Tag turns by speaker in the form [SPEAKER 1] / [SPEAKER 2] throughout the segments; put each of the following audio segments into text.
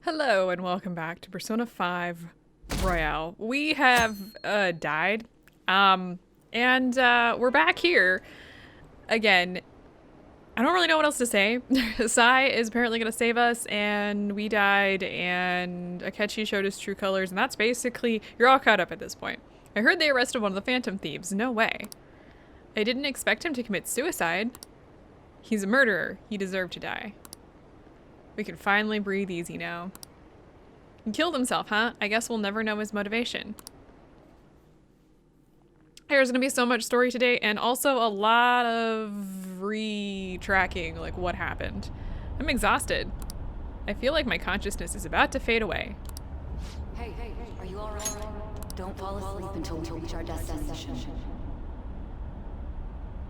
[SPEAKER 1] Hello and welcome back to Persona 5 Royale. We have died, and we're back here again. I don't really know what else to say. Sai is apparently going to save us, and we died, and Akechi showed his true colors, and that's basically, you're all caught up at this point. I heard they arrested one of the Phantom Thieves. No way. I didn't expect him to commit suicide. He's a murderer. He deserved to die. We can finally breathe easy now. He killed himself, huh? I guess we'll never know his motivation. There's gonna be so much story today, and also a lot of re-tracking, like what happened. I'm exhausted. I feel like my consciousness is about to fade away.
[SPEAKER 2] Hey, are you alright? Don't fall asleep until we reach our destination.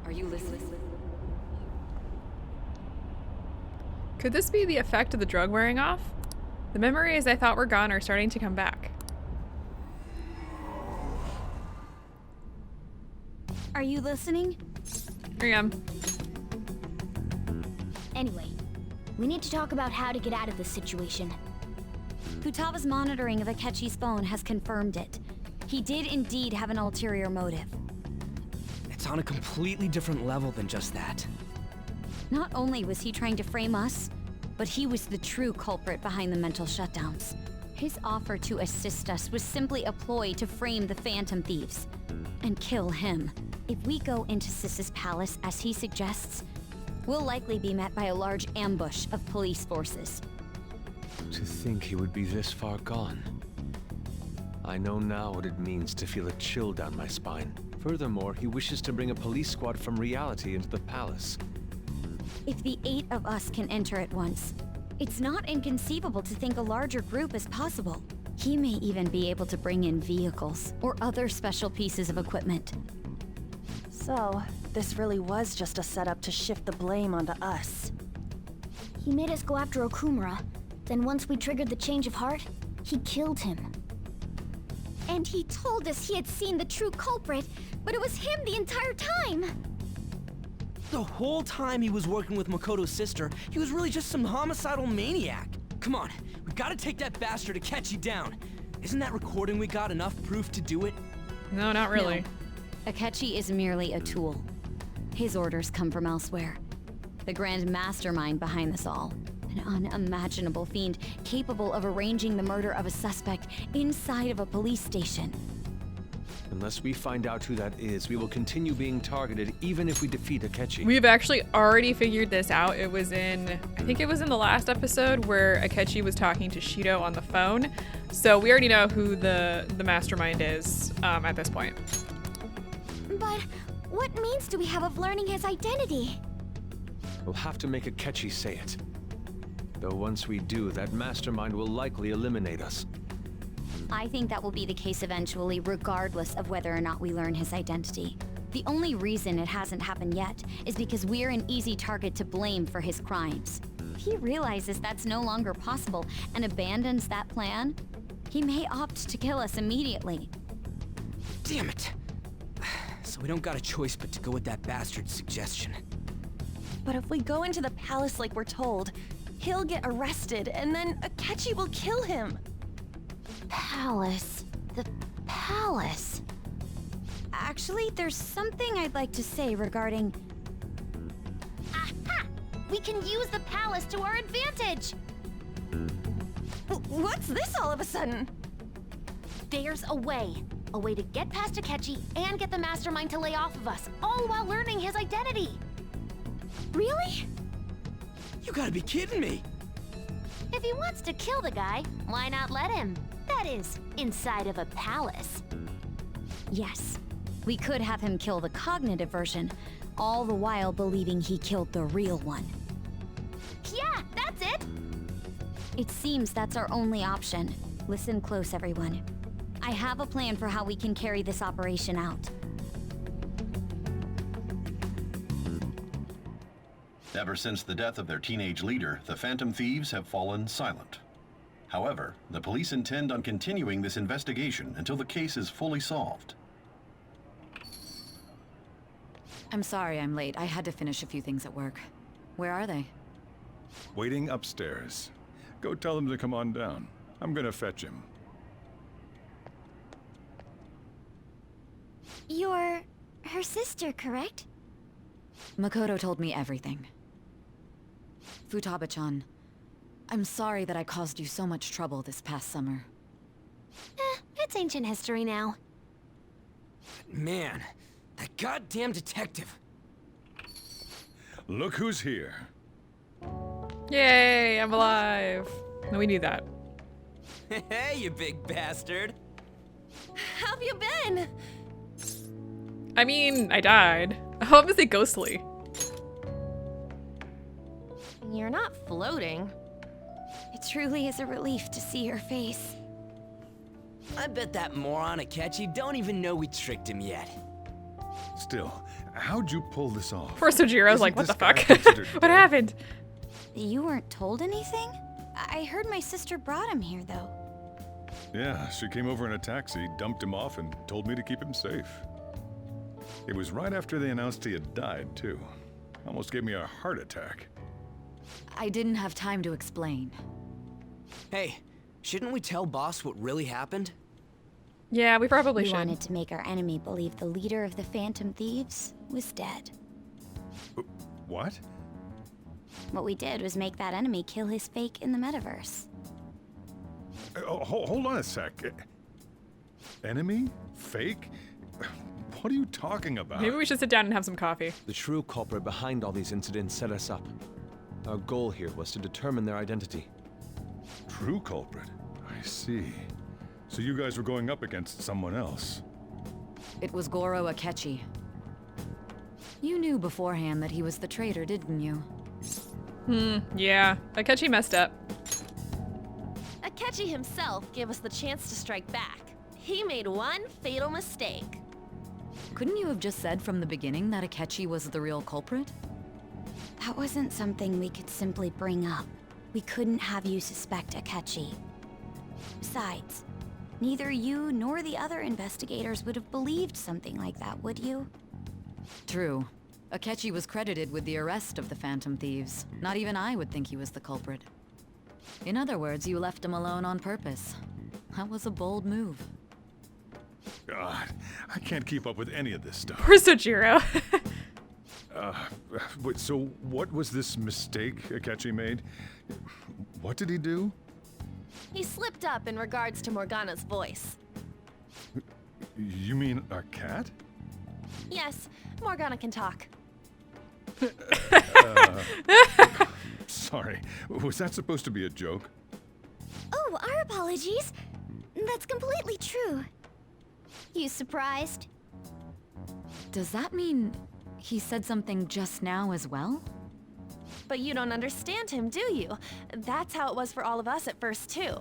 [SPEAKER 2] Are you listening?
[SPEAKER 1] Could this be the effect of the drug wearing off? The memories I thought were gone are starting to come back.
[SPEAKER 3] Are you listening?
[SPEAKER 1] Here I am.
[SPEAKER 3] Anyway, we need to talk about how to get out of this situation. Futaga's monitoring of Akechi's phone has confirmed it. He did indeed have an ulterior motive.
[SPEAKER 4] It's on a completely different level than just that.
[SPEAKER 3] Not only was he trying to frame us, but he was the true culprit behind the mental shutdowns. His offer to assist us was simply a ploy to frame the Phantom Thieves and kill him. If we go into Sis's palace as he suggests, we'll likely be met by a large ambush of police forces.
[SPEAKER 5] To think he would be this far gone. I know now what it means to feel a chill down my spine. Furthermore, he wishes to bring a police squad from reality into the palace.
[SPEAKER 3] If the 8 of us can enter at once, it's not inconceivable to think a larger group is possible. He may even be able to bring in vehicles or other special pieces of equipment.
[SPEAKER 6] So, this really was just a setup to shift the blame onto us.
[SPEAKER 7] He made us go after Okumura. Then once we triggered the change of heart, he killed him.
[SPEAKER 3] And he told us he had seen the true culprit, but it was him the entire time!
[SPEAKER 4] The whole time he was working with Makoto's sister, he was really just some homicidal maniac. Come on, we've got to take that bastard Akechi down. Isn't that recording we got enough proof to do it?
[SPEAKER 1] No, not really.
[SPEAKER 3] No. Akechi is merely a tool. His orders come from elsewhere. The grand mastermind behind this all. An unimaginable fiend capable of arranging the murder of a suspect inside of a police station.
[SPEAKER 5] Unless we find out who that is, we will continue being targeted even if we defeat Akechi.
[SPEAKER 1] We've actually already figured this out. It was in, I think it was in the last episode where Akechi was talking to Shido on the phone. So we already know who the mastermind is at this point.
[SPEAKER 3] But what means do we have of learning his identity?
[SPEAKER 5] We'll have to make Akechi say it. Though once we do, that mastermind will likely eliminate us.
[SPEAKER 3] I think that will be the case eventually, regardless of whether or not we learn his identity. The only reason it hasn't happened yet is because we're an easy target to blame for his crimes. If he realizes that's no longer possible and abandons that plan, he may opt to kill us immediately.
[SPEAKER 4] Damn it. So we don't got a choice but to go with that bastard's suggestion.
[SPEAKER 6] But if we go into the palace like we're told, he'll get arrested and then Akechi will kill him.
[SPEAKER 3] Palace. The palace. Actually, there's something I'd like to say regarding...
[SPEAKER 7] Aha! We can use the palace to our advantage!
[SPEAKER 6] What's this all of a sudden?
[SPEAKER 7] There's a way. A way to get past Akechi and get the mastermind to lay off of us, all while learning his identity.
[SPEAKER 3] Really?
[SPEAKER 4] You gotta be kidding me.
[SPEAKER 7] If he wants to kill the guy, why not let him? That is, inside of a palace.
[SPEAKER 3] Yes. We could have him kill the cognitive version, all the while believing he killed the real one.
[SPEAKER 7] Yeah, that's it!
[SPEAKER 3] It seems that's our only option. Listen close, everyone. I have a plan for how we can carry this operation out.
[SPEAKER 8] Ever since the death of their teenage leader, the Phantom Thieves have fallen silent. However, the police intend on continuing this investigation until the case is fully solved.
[SPEAKER 2] I'm sorry I'm late. I had to finish a few things at work. Where are they?
[SPEAKER 9] Waiting upstairs. Go tell him to come on down. I'm gonna fetch him.
[SPEAKER 3] You're her sister, correct?
[SPEAKER 10] Makoto told me everything. Futaba-chan, I'm sorry that I caused you so much trouble this past summer.
[SPEAKER 7] It's ancient history now.
[SPEAKER 4] Man, that goddamn detective.
[SPEAKER 9] Look who's here.
[SPEAKER 1] Yay, I'm alive. No, we need that.
[SPEAKER 4] Hey, you big bastard.
[SPEAKER 6] How've you been?
[SPEAKER 1] I mean, I died. How was it ghostly?
[SPEAKER 6] You're not floating.
[SPEAKER 3] It truly is a relief to see your face.
[SPEAKER 4] I bet that moron Akechi don't even know we tricked him yet.
[SPEAKER 9] Still, how'd you pull this off?
[SPEAKER 1] Poor Sojiro's
[SPEAKER 9] Isn't
[SPEAKER 1] like, what the
[SPEAKER 9] this guy
[SPEAKER 1] fuck?
[SPEAKER 9] considered
[SPEAKER 1] What
[SPEAKER 9] dead?
[SPEAKER 1] happened?
[SPEAKER 3] You weren't told anything? I heard my sister brought him here, though.
[SPEAKER 9] Yeah, she came over in a taxi, dumped him off, and told me to keep him safe. It was right after they announced he had died, too. Almost gave me a heart attack.
[SPEAKER 10] I didn't have time to explain.
[SPEAKER 4] Hey, shouldn't we tell boss what really happened?
[SPEAKER 1] Yeah, we probably
[SPEAKER 3] We
[SPEAKER 1] should.
[SPEAKER 3] wanted to make our enemy believe the leader of the Phantom Thieves was dead.
[SPEAKER 9] What?
[SPEAKER 3] What we did was make that enemy kill his fake in the metaverse.
[SPEAKER 9] Hold on a sec. Enemy? Fake? What are you talking about?
[SPEAKER 1] Maybe we should sit down and have some coffee.
[SPEAKER 5] The true culprit behind all these incidents set us up. Our goal here was to determine their identity.
[SPEAKER 9] True culprit? I see. So you guys were going up against someone else.
[SPEAKER 10] It was Goro Akechi. You knew beforehand that he was the traitor, didn't you?
[SPEAKER 1] Yeah. Akechi messed up.
[SPEAKER 6] Akechi himself gave us the chance to strike back. He made one fatal mistake.
[SPEAKER 10] Couldn't you have just said from the beginning that Akechi was the real culprit?
[SPEAKER 3] That wasn't something we could simply bring up. We couldn't have you suspect Akechi. Besides, neither you nor the other investigators would have believed something like that, would you?
[SPEAKER 10] True. Akechi was credited with the arrest of the Phantom Thieves. Not even I would think he was the culprit. In other words, you left him alone on purpose. That was a bold move.
[SPEAKER 9] God, I can't keep up with any of this stuff.
[SPEAKER 1] Poor Sojiro.
[SPEAKER 9] Wait, so what was this mistake Akechi made? What did he do?
[SPEAKER 6] He slipped up in regards to Morgana's voice.
[SPEAKER 9] You mean a cat?
[SPEAKER 6] Yes, Morgana can talk.
[SPEAKER 9] Sorry, was that supposed to be a joke?
[SPEAKER 3] Oh, our apologies. That's completely true. You surprised?
[SPEAKER 10] Does that mean he said something just now as well?
[SPEAKER 6] But you don't understand him, do you? That's how it was for all of us at first, too.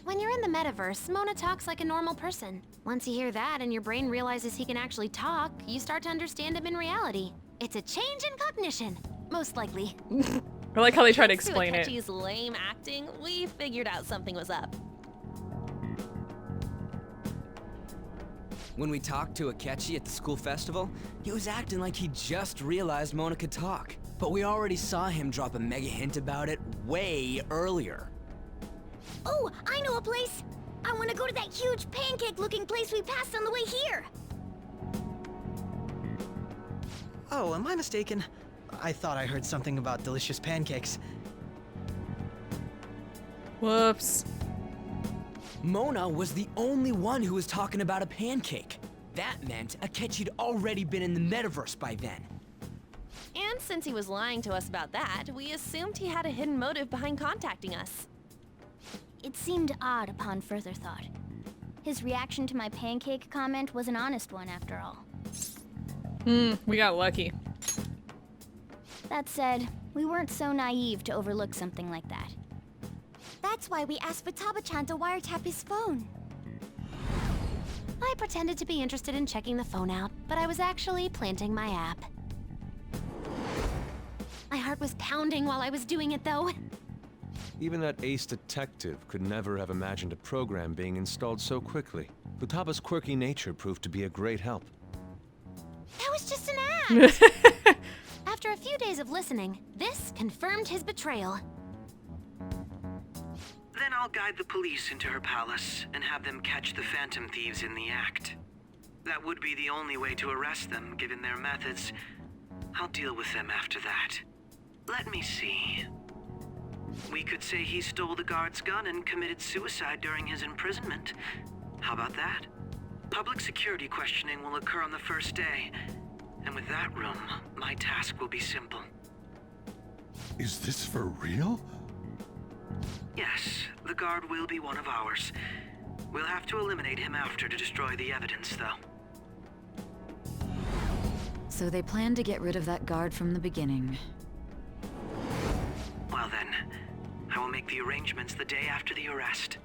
[SPEAKER 7] When you're in the metaverse, Mona talks like a normal person. Once you hear that and your brain realizes he can actually talk, you start to understand him in reality. It's a change in cognition, most likely.
[SPEAKER 1] I like how they try to
[SPEAKER 6] Thanks
[SPEAKER 1] explain it.
[SPEAKER 6] Akechi's lame acting, we figured out something was up.
[SPEAKER 4] When we talked to Akechi at the school festival, he was acting like he just realized Mona could talk. But we already saw him drop a mega hint about it way earlier.
[SPEAKER 3] Oh, I know a place! I want to go to that huge pancake-looking place we passed on the way here!
[SPEAKER 11] Oh, am I mistaken? I thought I heard something about delicious pancakes.
[SPEAKER 1] Whoops.
[SPEAKER 4] Mona was the only one who was talking about a pancake. That meant Akechi'd already been in the metaverse by then.
[SPEAKER 6] And since he was lying to us about that, we assumed he had a hidden motive behind contacting us.
[SPEAKER 3] It seemed odd upon further thought. His reaction to my pancake comment was an honest one, after all.
[SPEAKER 1] We got lucky.
[SPEAKER 3] That said, we weren't so naive to overlook something like that. That's why we asked Futaba-chan to wiretap his phone.
[SPEAKER 7] I pretended to be interested in checking the phone out, but I was actually planting my app. My heart was pounding while I was doing it, though.
[SPEAKER 5] Even that ace detective could never have imagined a program being installed so quickly. Futaba's quirky nature proved to be a great help.
[SPEAKER 7] That was just an act! After a few days of listening, this confirmed his betrayal.
[SPEAKER 12] I'll guide the police into her palace and have them catch the Phantom Thieves in the act. That would be the only way to arrest them, given their methods. I'll deal with them after that. Let me see. We could say he stole the guard's gun and committed suicide during his imprisonment. How about that? Public security questioning will occur on the first day. And with that room, my task will be simple.
[SPEAKER 9] Is this for real?
[SPEAKER 12] Yes, the guard will be one of ours. We'll have to eliminate him after to destroy the evidence, though.
[SPEAKER 10] So they plan to get rid of that guard from the beginning.
[SPEAKER 12] Well then, I will make the arrangements the day after the arrest.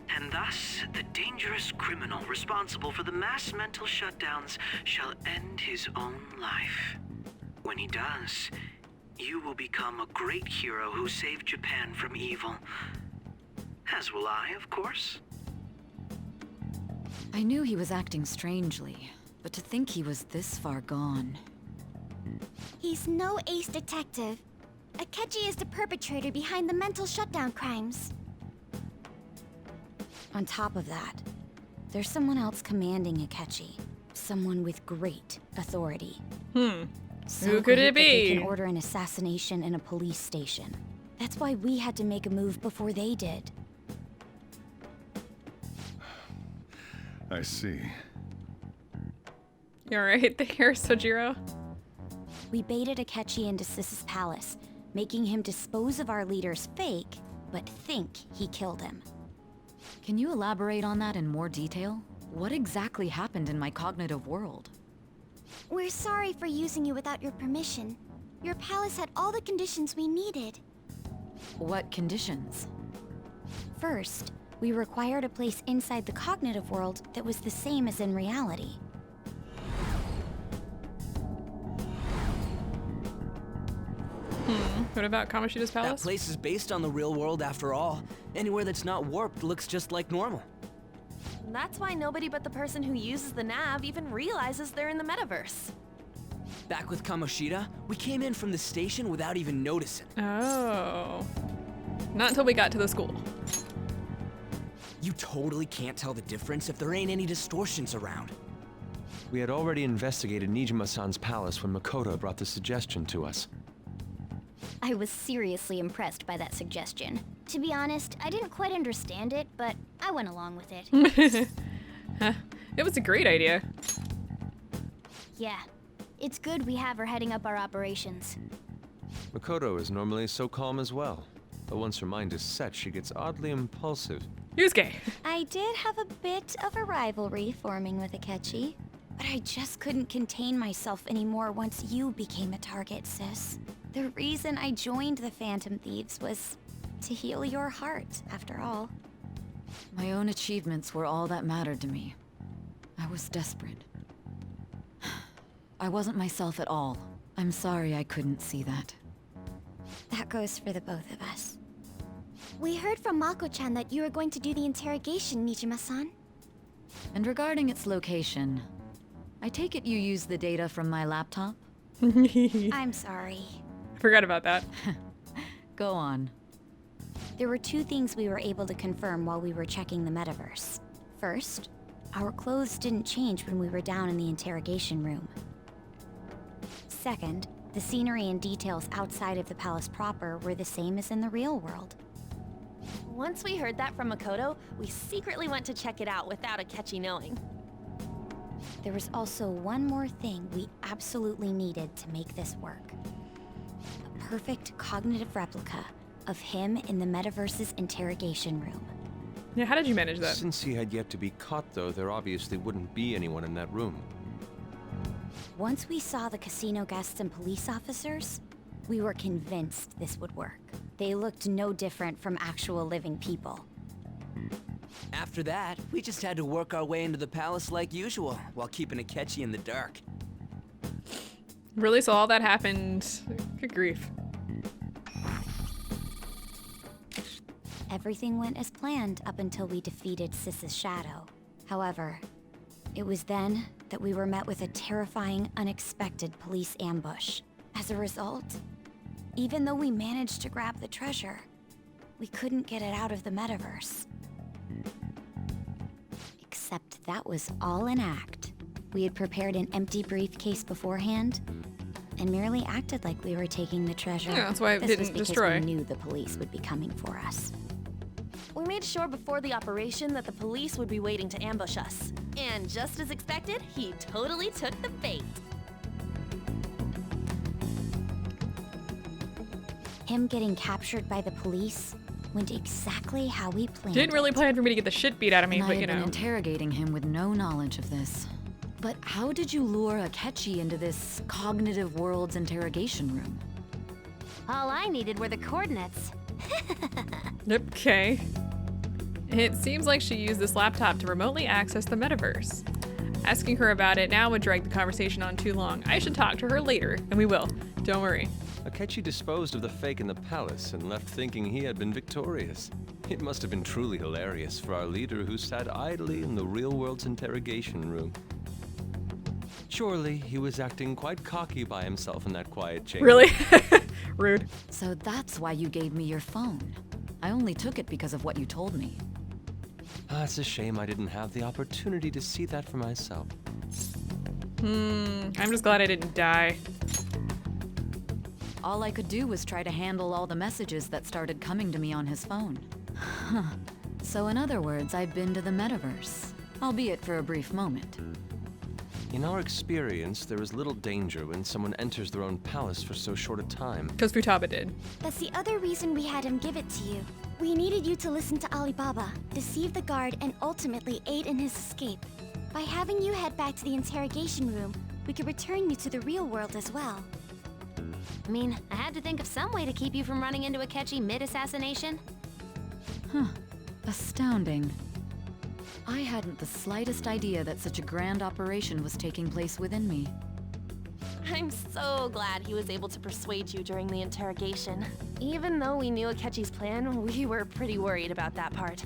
[SPEAKER 12] And thus, the dangerous criminal responsible for the mass mental shutdowns shall end his own life. When he does, you will become a great hero who saved Japan from evil. As will I, of course.
[SPEAKER 10] I knew he was acting strangely, but to think he was this far gone.
[SPEAKER 7] He's no ace detective. Akechi is the perpetrator behind the mental shutdown crimes.
[SPEAKER 3] On top of that, there's someone else commanding Akechi. Someone with great authority. So
[SPEAKER 1] Who could
[SPEAKER 3] great
[SPEAKER 1] it
[SPEAKER 3] that they
[SPEAKER 1] be?
[SPEAKER 3] can order an assassination in a police station. That's why we had to make a move before they did.
[SPEAKER 9] I see.
[SPEAKER 1] You alright there, Sojiro?
[SPEAKER 3] We baited Akechi into Sis's palace, making him dispose of our leader's fake, but think he killed him.
[SPEAKER 10] Can you elaborate on that in more detail? What exactly happened in my cognitive world?
[SPEAKER 7] We're sorry for using you without your permission. Your palace had all the conditions we needed.
[SPEAKER 10] What conditions?
[SPEAKER 3] First, we required a place inside the cognitive world that was the same as in reality.
[SPEAKER 1] What about Kamoshida's
[SPEAKER 4] That
[SPEAKER 1] palace?
[SPEAKER 4] place is based on the real world after all. Anywhere that's not warped looks just like normal.
[SPEAKER 6] That's why nobody but the person who uses the nav even realizes they're in the metaverse.
[SPEAKER 4] Back with Kamoshida, we came in from the station without even noticing.
[SPEAKER 1] Oh. Not until we got to the school.
[SPEAKER 4] You totally can't tell the difference if there ain't any distortions around.
[SPEAKER 5] We had already investigated Nijima-san's palace when Makoto brought the suggestion to us.
[SPEAKER 7] I was seriously impressed by that suggestion. To be honest, I didn't quite understand it, but I went along with it.
[SPEAKER 1] It was a great idea.
[SPEAKER 7] Yeah, it's good we have her heading up our operations.
[SPEAKER 5] Makoto is normally so calm as well, but once her mind is set, she gets oddly impulsive.
[SPEAKER 1] Yusuke!
[SPEAKER 3] I did have a bit of a rivalry forming with Akechi, but I just couldn't contain myself anymore once you became a target, sis. The reason I joined the Phantom Thieves was to heal your heart, after all.
[SPEAKER 10] My own achievements were all that mattered to me. I was desperate. I wasn't myself at all. I'm sorry I couldn't see that.
[SPEAKER 3] That goes for the both of us.
[SPEAKER 7] We heard from Mako-chan that you were going to do the interrogation, Nijima-san.
[SPEAKER 10] And regarding its location, I take it you used the data from my laptop?
[SPEAKER 3] I'm sorry.
[SPEAKER 1] Forgot about that.
[SPEAKER 10] Go on.
[SPEAKER 3] There were two things we were able to confirm while we were checking the metaverse. First, our clothes didn't change when we were down in the interrogation room. Second, the scenery and details outside of the palace proper were the same as in the real world.
[SPEAKER 6] Once we heard that from Makoto, we secretly went to check it out without Akechi knowing.
[SPEAKER 3] There was also one more thing we absolutely needed to make this work. A perfect cognitive replica of him in the metaverse's interrogation room.
[SPEAKER 1] Yeah, how did you manage that?
[SPEAKER 5] Since he had yet to be caught, though, there obviously wouldn't be anyone in that room.
[SPEAKER 3] Once we saw the casino guests and police officers, we were convinced this would work. They looked no different from actual living people.
[SPEAKER 4] After that, we just had to work our way into the palace like usual, while keeping Akechi in the dark.
[SPEAKER 1] Really? So all that happened? Good grief.
[SPEAKER 3] Everything went as planned up until we defeated Sis's shadow. However, it was then that we were met with a terrifying, unexpected police ambush. As a result, even though we managed to grab the treasure, we couldn't get it out of the metaverse. Except that was all an act. We had prepared an empty briefcase beforehand and merely acted like we were taking the treasure.
[SPEAKER 1] Yeah, that's why it
[SPEAKER 3] This
[SPEAKER 1] didn't
[SPEAKER 3] was because
[SPEAKER 1] destroy.
[SPEAKER 3] we knew the police would be coming for us.
[SPEAKER 6] We made sure before the operation that the police would be waiting to ambush us. And just as expected, he totally took the bait.
[SPEAKER 3] Him getting captured by the police went exactly how we planned.
[SPEAKER 1] Didn't really plan for me to get the shit beat out of me,
[SPEAKER 10] And
[SPEAKER 1] but
[SPEAKER 10] I
[SPEAKER 1] you
[SPEAKER 10] had been
[SPEAKER 1] know.
[SPEAKER 10] interrogating him with no knowledge of this. But how did you lure Akechi into this cognitive world's interrogation room?
[SPEAKER 7] All I needed were the coordinates.
[SPEAKER 1] Okay. It seems like she used this laptop to remotely access the metaverse. Asking her about it now would drag the conversation on too long. I should talk to her later, and we will. Don't worry.
[SPEAKER 5] Akechi disposed of the fake in the palace and left thinking he had been victorious. It must have been truly hilarious for our leader who sat idly in the real world's interrogation room. Surely he was acting quite cocky by himself in that quiet chamber.
[SPEAKER 1] Really? Rude.
[SPEAKER 10] So that's why you gave me your phone. I only took it because of what you told me.
[SPEAKER 5] It's a shame I didn't have the opportunity to see that for myself.
[SPEAKER 1] I'm just glad I didn't die.
[SPEAKER 10] All I could do was try to handle all the messages that started coming to me on his phone. Huh. So in other words, I've been to the metaverse, albeit for a brief moment.
[SPEAKER 5] In our experience, there is little danger when someone enters their own palace for so short a time.
[SPEAKER 1] Because Futaba did.
[SPEAKER 7] That's the other reason we had him give it to you. We needed you to listen to Alibaba, deceive the guard, and ultimately aid in his escape. By having you head back to the interrogation room, we could return you to the real world as well. I mean, I had to think of some way to keep you from running into Akechi mid-assassination.
[SPEAKER 10] Huh. Astounding. I hadn't the slightest idea that such a grand operation was taking place within me.
[SPEAKER 6] I'm so glad he was able to persuade you during the interrogation. Even though we knew Akechi's plan, we were pretty worried about that part.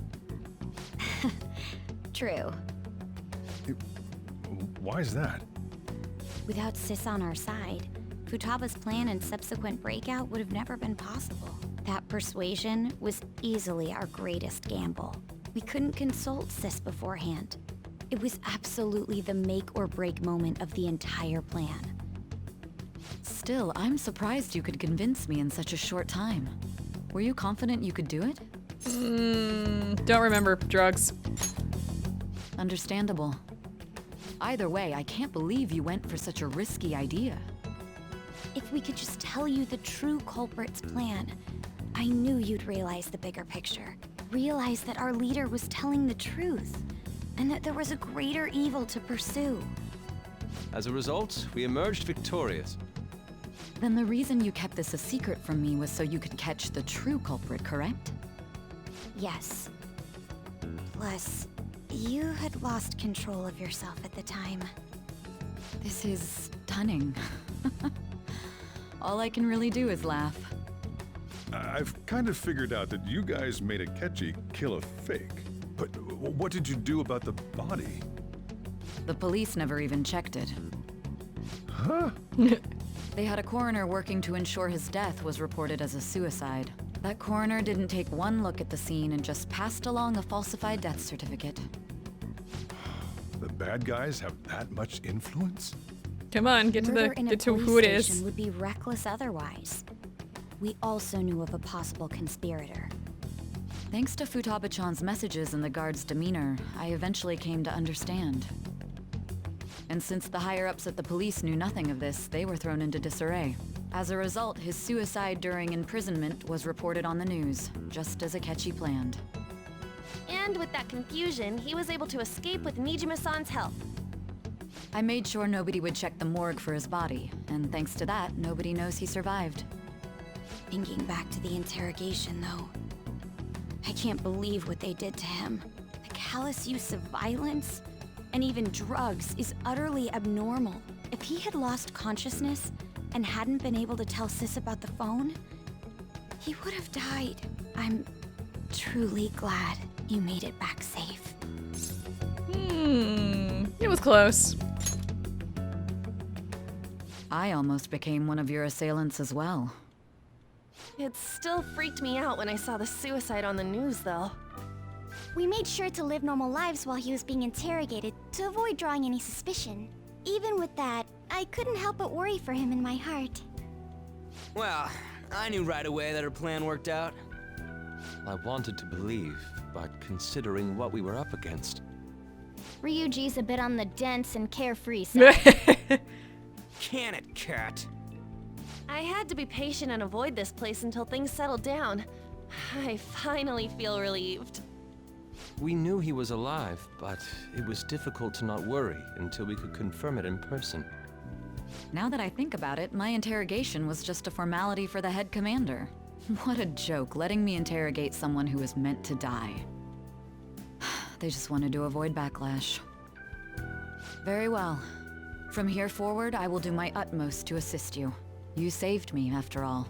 [SPEAKER 3] True.
[SPEAKER 9] Why is that?
[SPEAKER 3] Without Sis on our side, Futaba's plan and subsequent breakout would have never been possible. That persuasion was easily our greatest gamble. We couldn't consult Sis beforehand. It was absolutely the make or break moment of the entire plan.
[SPEAKER 10] Still, I'm surprised you could convince me in such a short time. Were you confident you could do it?
[SPEAKER 1] Don't remember. Drugs.
[SPEAKER 10] Understandable. Either way, I can't believe you went for such a risky idea.
[SPEAKER 3] If we could just tell you the true culprit's plan, I knew you'd realize the bigger picture. Realize that our leader was telling the truth, and that there was a greater evil to pursue.
[SPEAKER 5] As a result, we emerged victorious.
[SPEAKER 10] Then the reason you kept this a secret from me was so you could catch the true culprit, correct?
[SPEAKER 3] Yes. Plus, you had lost control of yourself at the time.
[SPEAKER 10] This is stunning. All I can really do is laugh.
[SPEAKER 9] I've kind of figured out that you guys made Akechi kill a fake. But what did you do about the body?
[SPEAKER 10] The police never even checked it.
[SPEAKER 9] Huh?
[SPEAKER 10] They had a coroner working to ensure his death was reported as a suicide. That coroner didn't take one look at the scene and just passed along a falsified death certificate.
[SPEAKER 9] The bad guys have that much influence?
[SPEAKER 1] Come on, get
[SPEAKER 3] Murder in a
[SPEAKER 1] to
[SPEAKER 3] police
[SPEAKER 1] who it
[SPEAKER 3] station
[SPEAKER 1] is.
[SPEAKER 3] would be reckless otherwise. We also knew of a possible conspirator.
[SPEAKER 10] Thanks to Futaba-chan's messages and the guard's demeanor, I eventually came to understand. And since the higher-ups at the police knew nothing of this, they were thrown into disarray. As a result, his suicide during imprisonment was reported on the news, just as Akechi planned.
[SPEAKER 6] And with that confusion, he was able to escape with Nijima-san's help.
[SPEAKER 10] I made sure nobody would check the morgue for his body, and thanks to that, nobody knows he survived.
[SPEAKER 3] Thinking back to the interrogation, though, I can't believe what they did to him. The callous use of violence, and even drugs, is utterly abnormal. If he had lost consciousness and hadn't been able to tell Sis about the phone, he would have died. I'm truly glad you made it back safe.
[SPEAKER 1] It was close.
[SPEAKER 10] I almost became one of your assailants as well.
[SPEAKER 6] It still freaked me out when I saw the suicide on the news, though.
[SPEAKER 13] We made sure to live normal lives while he was being interrogated to avoid drawing any suspicion. Even with that, I couldn't help but worry for him in my heart.
[SPEAKER 4] Well, I knew right away that her plan worked out.
[SPEAKER 5] I wanted to believe, but considering what we were up against...
[SPEAKER 13] Ryuji's a bit on the dense and carefree side.
[SPEAKER 4] Can it, cat?
[SPEAKER 6] I had to be patient and avoid this place until things settled down. I finally feel relieved.
[SPEAKER 5] We knew he was alive, but it was difficult to not worry until we could confirm it in person.
[SPEAKER 10] Now that I think about it, my interrogation was just a formality for the head commander. What a joke, letting me interrogate someone who is meant to die. They just wanted to avoid backlash. Very well. From here forward, I will do my utmost to assist you. You saved me, after all.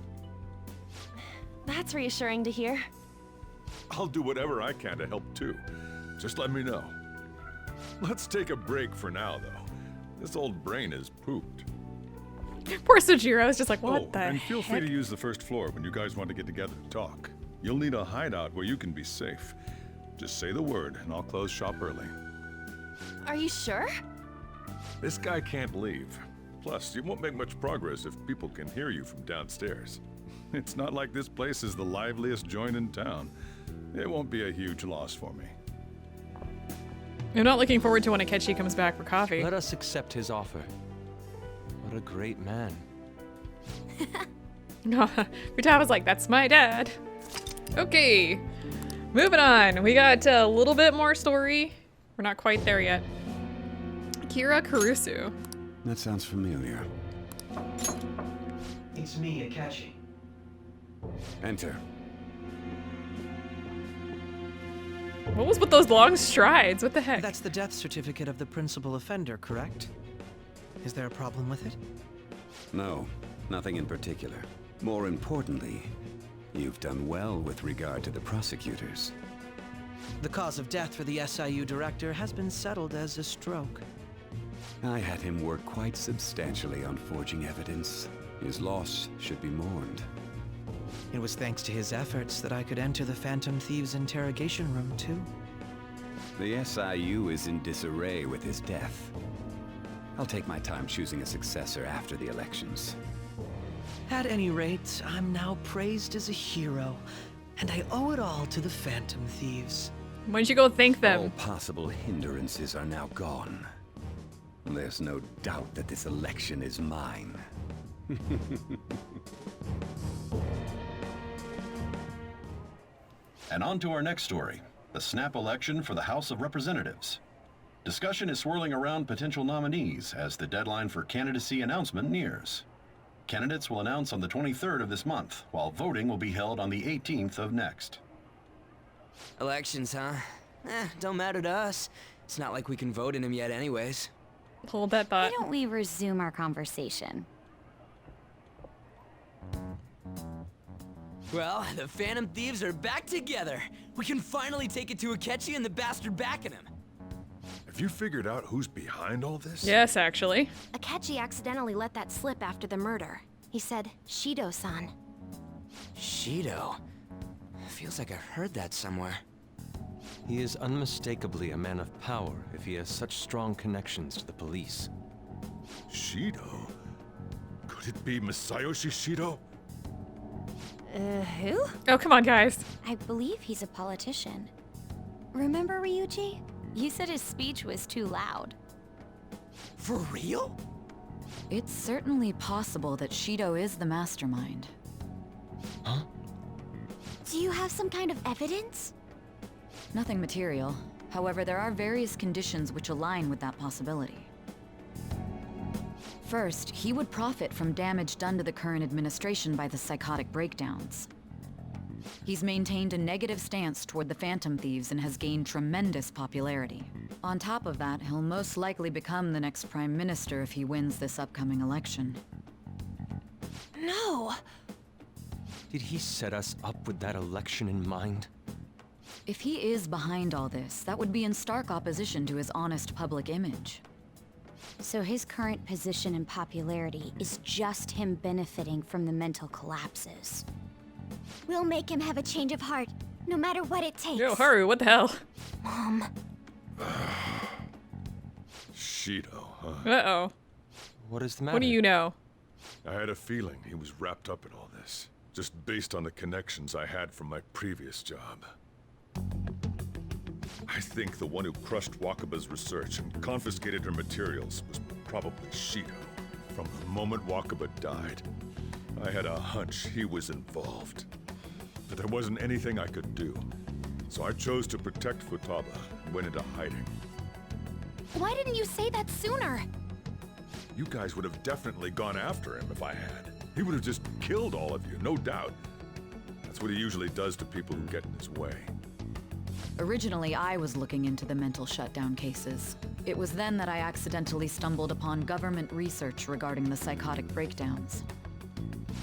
[SPEAKER 6] That's reassuring to hear.
[SPEAKER 9] I'll do whatever I can to help too. Just let me know. Let's take a break for now, though. This old brain is pooped.
[SPEAKER 1] Poor Sojiro is just like, what the
[SPEAKER 9] and feel free
[SPEAKER 1] heck?
[SPEAKER 9] to use the first floor when you guys want to get together and talk. You'll need a hideout where you can be safe. Just say the word, and I'll close shop early.
[SPEAKER 6] Are you sure?
[SPEAKER 9] This guy can't leave. Plus, you won't make much progress if people can hear you from downstairs. It's not like this place is the liveliest joint in town. It won't be a huge loss for me.
[SPEAKER 1] I'm not looking forward to when Akechi comes back for coffee.
[SPEAKER 5] Let us accept his offer. What a great man.
[SPEAKER 1] Futaga's like, that's my dad. Okay, moving on. We got a little bit more story. We're not quite there yet. Kira Kurusu.
[SPEAKER 14] That sounds familiar.
[SPEAKER 11] It's me, Akechi.
[SPEAKER 14] Enter.
[SPEAKER 1] What was with those long strides? What the heck?
[SPEAKER 11] That's the death certificate of the principal offender, correct? Is there a problem with it?
[SPEAKER 14] No, nothing in particular. More importantly, you've done well with regard to the prosecutors.
[SPEAKER 11] The cause of death for the SIU director has been settled as a stroke.
[SPEAKER 14] I had him work quite substantially on forging evidence. His loss should be mourned.
[SPEAKER 11] It was thanks to his efforts that I could enter the Phantom Thieves' interrogation room, too.
[SPEAKER 14] The SIU is in disarray with his death. I'll take my time choosing a successor after the elections.
[SPEAKER 11] At any rate, I'm now praised as a hero, and I owe it all to the Phantom Thieves.
[SPEAKER 1] Why don't you go thank them?
[SPEAKER 14] All possible hindrances are now gone. There's no doubt that this election is mine.
[SPEAKER 8] And on to our next story, the snap election for the House of Representatives. Discussion is swirling around potential nominees as the deadline for candidacy announcement nears. Candidates will announce on the 23rd of this month, while voting will be held on the 18th of next.
[SPEAKER 4] Elections, huh? Don't matter to us. It's not like we can vote in them yet anyways.
[SPEAKER 1] Hold that thought.
[SPEAKER 3] Why don't we resume our conversation?
[SPEAKER 4] Well, the Phantom Thieves are back together. We can finally take it to Akechi and the bastard backing him.
[SPEAKER 9] Have you figured out who's behind all this?
[SPEAKER 1] Yes, actually.
[SPEAKER 7] Akechi accidentally let that slip after the murder. He said, Shido-san.
[SPEAKER 4] Shido? Feels like I've heard that somewhere.
[SPEAKER 5] He is unmistakably a man of power if he has such strong connections to the police.
[SPEAKER 9] Shido? Could it be Masayoshi Shido?
[SPEAKER 6] Who?
[SPEAKER 1] Oh, come on, guys.
[SPEAKER 3] I believe he's a politician. Remember, Ryuji? You said his speech was too loud.
[SPEAKER 4] For real?
[SPEAKER 10] It's certainly possible that Shido is the mastermind.
[SPEAKER 5] Huh?
[SPEAKER 13] Do you have some kind of evidence?
[SPEAKER 10] Nothing material. However, there are various conditions which align with that possibility. First, he would profit from damage done to the current administration by the psychotic breakdowns. He's maintained a negative stance toward the Phantom Thieves and has gained tremendous popularity. On top of that, he'll most likely become the next Prime Minister if he wins this upcoming election.
[SPEAKER 6] No!
[SPEAKER 5] Did he set us up with that election in mind?
[SPEAKER 10] If he is behind all this, that would be in stark opposition to his honest public image.
[SPEAKER 3] So his current position and popularity is just him benefiting from the mental collapses.
[SPEAKER 13] We'll make him have a change of heart, no matter what it takes.
[SPEAKER 1] Yo, Haru, what the hell?
[SPEAKER 13] Mom.
[SPEAKER 9] Shido, huh?
[SPEAKER 1] Uh-oh.
[SPEAKER 5] What is the matter?
[SPEAKER 1] What do you know?
[SPEAKER 9] I had a feeling he was wrapped up in all this, just based on the connections I had from my previous job. I think the one who crushed Wakaba's research and confiscated her materials was probably Shido. From the moment Wakaba died, I had a hunch he was involved. But there wasn't anything I could do. So I chose to protect Futaba and went into hiding.
[SPEAKER 6] Why didn't you say that sooner?
[SPEAKER 9] You guys would have definitely gone after him if I had. He would have just killed all of you, no doubt. That's what he usually does to people who get in his way.
[SPEAKER 10] Originally, I was looking into the mental shutdown cases. It was then that I accidentally stumbled upon government research regarding the psychotic breakdowns.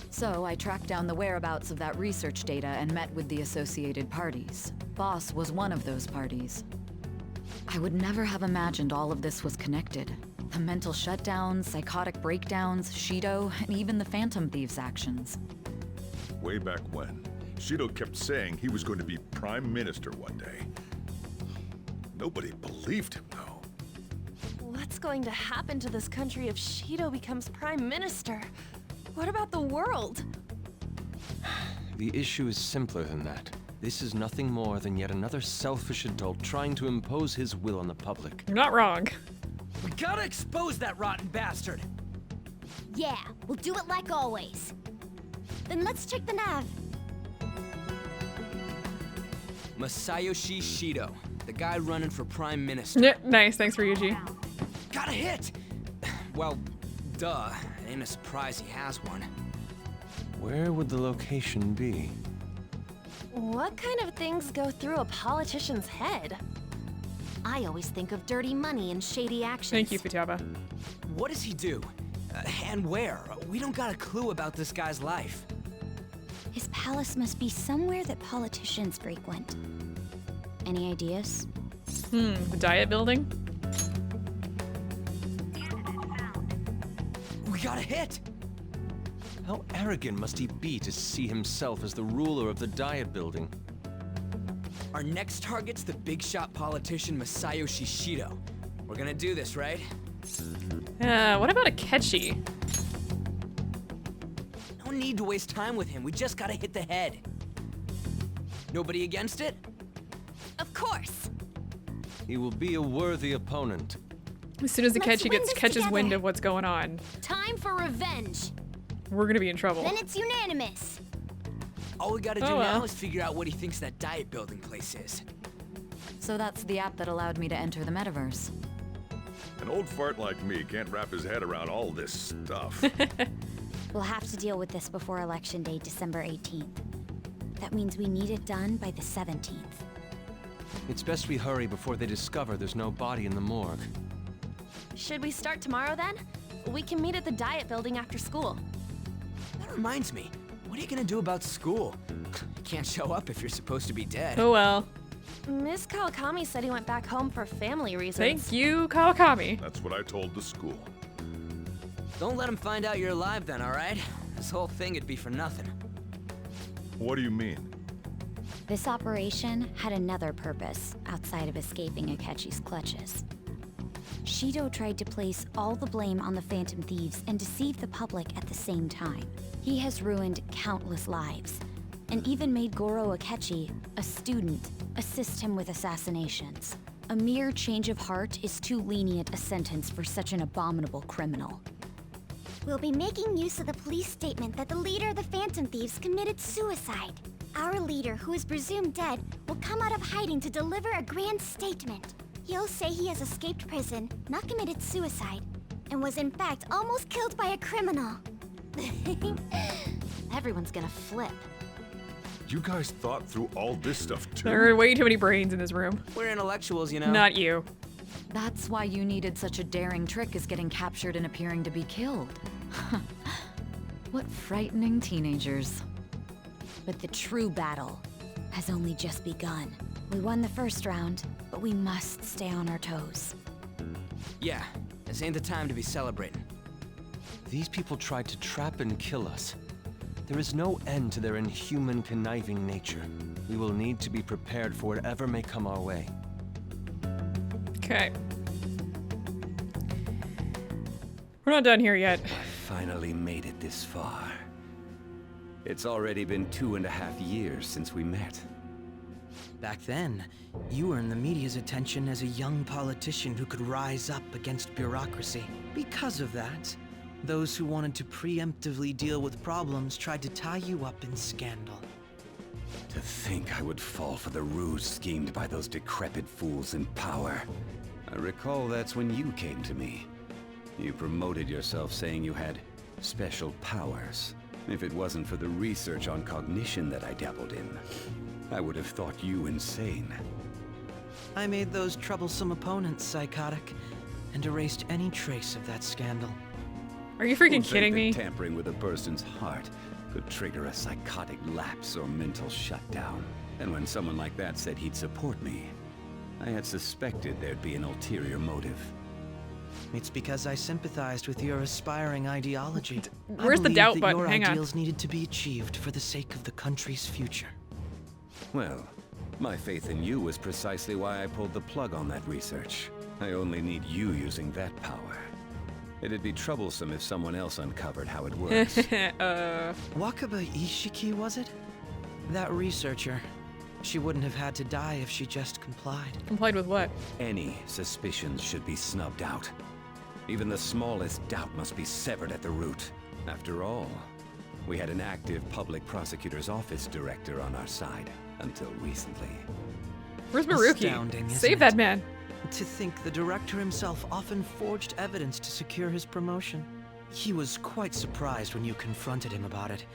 [SPEAKER 10] So I tracked down the whereabouts of that research data and met with the associated parties. Boss was one of those parties. I would never have imagined all of this was connected. The mental shutdowns, psychotic breakdowns, Shido, and even the Phantom Thieves' actions.
[SPEAKER 9] Way back when, Shido kept saying he was going to be Prime Minister one day. Nobody believed him, though.
[SPEAKER 6] What's going to happen to this country if Shido becomes Prime Minister? What about the world?
[SPEAKER 5] The issue is simpler than that. This is nothing more than yet another selfish adult trying to impose his will on the public.
[SPEAKER 1] You're not wrong.
[SPEAKER 4] We gotta expose that rotten bastard!
[SPEAKER 13] Yeah, we'll do it like always. Then let's check the nav.
[SPEAKER 4] Masayoshi Shido, the guy running for Prime Minister.
[SPEAKER 1] Yeah, nice, thanks for Yuji.
[SPEAKER 4] Got a hit! Well, duh. It ain't a surprise he has one.
[SPEAKER 5] Where would the location be?
[SPEAKER 6] What kind of things go through a politician's head?
[SPEAKER 2] I always think of dirty money and shady actions.
[SPEAKER 1] Thank you, Futaba.
[SPEAKER 4] What does he do? And where? We don't got a clue about this guy's life.
[SPEAKER 13] His palace must be somewhere that politicians frequent. Any ideas?
[SPEAKER 1] The diet building?
[SPEAKER 4] We got a hit!
[SPEAKER 5] How arrogant must he be to see himself as the ruler of the diet building?
[SPEAKER 4] Our next target's the big shot politician Masayoshi Shido. We're gonna do this, right?
[SPEAKER 1] What about Akechi?
[SPEAKER 4] No need to waste time with him. We just gotta hit the head. Nobody against it?
[SPEAKER 6] Of course!
[SPEAKER 5] He will be a worthy opponent.
[SPEAKER 1] As soon as
[SPEAKER 13] Let's
[SPEAKER 1] Akechi
[SPEAKER 13] win this
[SPEAKER 1] catches wind
[SPEAKER 13] together.
[SPEAKER 1] of what's going on,
[SPEAKER 2] Time for revenge.
[SPEAKER 1] we're gonna be in trouble.
[SPEAKER 13] Then it's unanimous.
[SPEAKER 4] All we gotta do
[SPEAKER 1] Oh, well.
[SPEAKER 4] now is figure out what he thinks that diet building place is.
[SPEAKER 10] So that's the app that allowed me to enter the metaverse.
[SPEAKER 9] An old fart like me can't wrap his head around all this stuff.
[SPEAKER 13] We'll have to deal with this before Election Day, December 18th. That means we need it done by the 17th.
[SPEAKER 5] It's best we hurry before they discover there's no body in the morgue.
[SPEAKER 6] Should we start tomorrow then? We can meet at the diet building after school.
[SPEAKER 4] That reminds me, what are you gonna do about school? You can't show up if you're supposed to be dead.
[SPEAKER 1] Oh well.
[SPEAKER 6] Miss Kawakami said he went back home for family reasons.
[SPEAKER 1] Thank you, Kawakami.
[SPEAKER 9] That's what I told the school.
[SPEAKER 4] Don't let him find out you're alive then, alright? This whole thing would be for nothing.
[SPEAKER 9] What do you mean?
[SPEAKER 13] This operation had another purpose outside of escaping Akechi's clutches. Shido tried to place all the blame on the Phantom Thieves and deceive the public at the same time. He has ruined countless lives, and even made Goro Akechi, a student, assist him with assassinations. A mere change of heart is too lenient a sentence for such an abominable criminal. We'll be making use of the police statement that the leader of the Phantom Thieves committed suicide. Our leader, who is presumed dead, will come out of hiding to deliver a grand statement. He'll say he has escaped prison, not committed suicide, and was in fact almost killed by a criminal.
[SPEAKER 2] Everyone's gonna flip.
[SPEAKER 9] You guys thought through all this stuff too?
[SPEAKER 1] There are way too many brains in this room.
[SPEAKER 4] We're intellectuals, you know.
[SPEAKER 1] Not you.
[SPEAKER 10] That's why you needed such a daring trick as getting captured and appearing to be killed. What frightening teenagers.
[SPEAKER 13] But the true battle has only just begun. We won the first round, but we must stay on our toes.
[SPEAKER 4] Yeah, this ain't the time to be celebrating.
[SPEAKER 5] These people tried to trap and kill us. There is no end to their inhuman, conniving nature. We will need to be prepared for whatever may come our way.
[SPEAKER 1] Okay. We're not done here yet.
[SPEAKER 14] I finally made it this far. It's already been 2.5 years since we met.
[SPEAKER 11] Back then, you earned the media's attention as a young politician who could rise up against bureaucracy. Because of that, those who wanted to preemptively deal with problems tried to tie you up in scandal.
[SPEAKER 14] To think I would fall for the ruse schemed by those decrepit fools in power. I recall that's when you came to me. You promoted yourself saying you had special powers. If it wasn't for the research on cognition that I dabbled in, I would have thought you insane.
[SPEAKER 11] I made those troublesome opponents psychotic, and erased any trace of that scandal.
[SPEAKER 1] Are you freaking
[SPEAKER 14] Who'd
[SPEAKER 1] kidding
[SPEAKER 14] think
[SPEAKER 1] me?
[SPEAKER 14] that tampering with a person's heart could trigger a psychotic lapse or mental shutdown? And when someone like that said he'd support me, I had suspected there'd be an ulterior motive.
[SPEAKER 11] It's because I sympathized with your aspiring ideology.
[SPEAKER 1] Where's the
[SPEAKER 11] I
[SPEAKER 1] doubt
[SPEAKER 11] believed that
[SPEAKER 1] button?
[SPEAKER 11] your
[SPEAKER 1] Hang on.
[SPEAKER 11] ideals needed to be achieved for the sake of the country's future.
[SPEAKER 14] Well, my faith in you was precisely why I pulled the plug on that research. I only need you using that power. It'd be troublesome if someone else uncovered how it works.
[SPEAKER 11] Wakaba Ishiki, was it? That researcher. She wouldn't have had to die if she just complied.
[SPEAKER 1] Complied with what?
[SPEAKER 14] Any suspicions should be snubbed out. Even the smallest doubt must be severed at the root. After all, we had an active public prosecutor's office director on our side until recently.
[SPEAKER 1] Where's Maruki?
[SPEAKER 11] Astounding, isn't
[SPEAKER 1] Save that
[SPEAKER 11] it?
[SPEAKER 1] man.
[SPEAKER 11] To think the director himself often forged evidence to secure his promotion. He was quite surprised when you confronted him about it.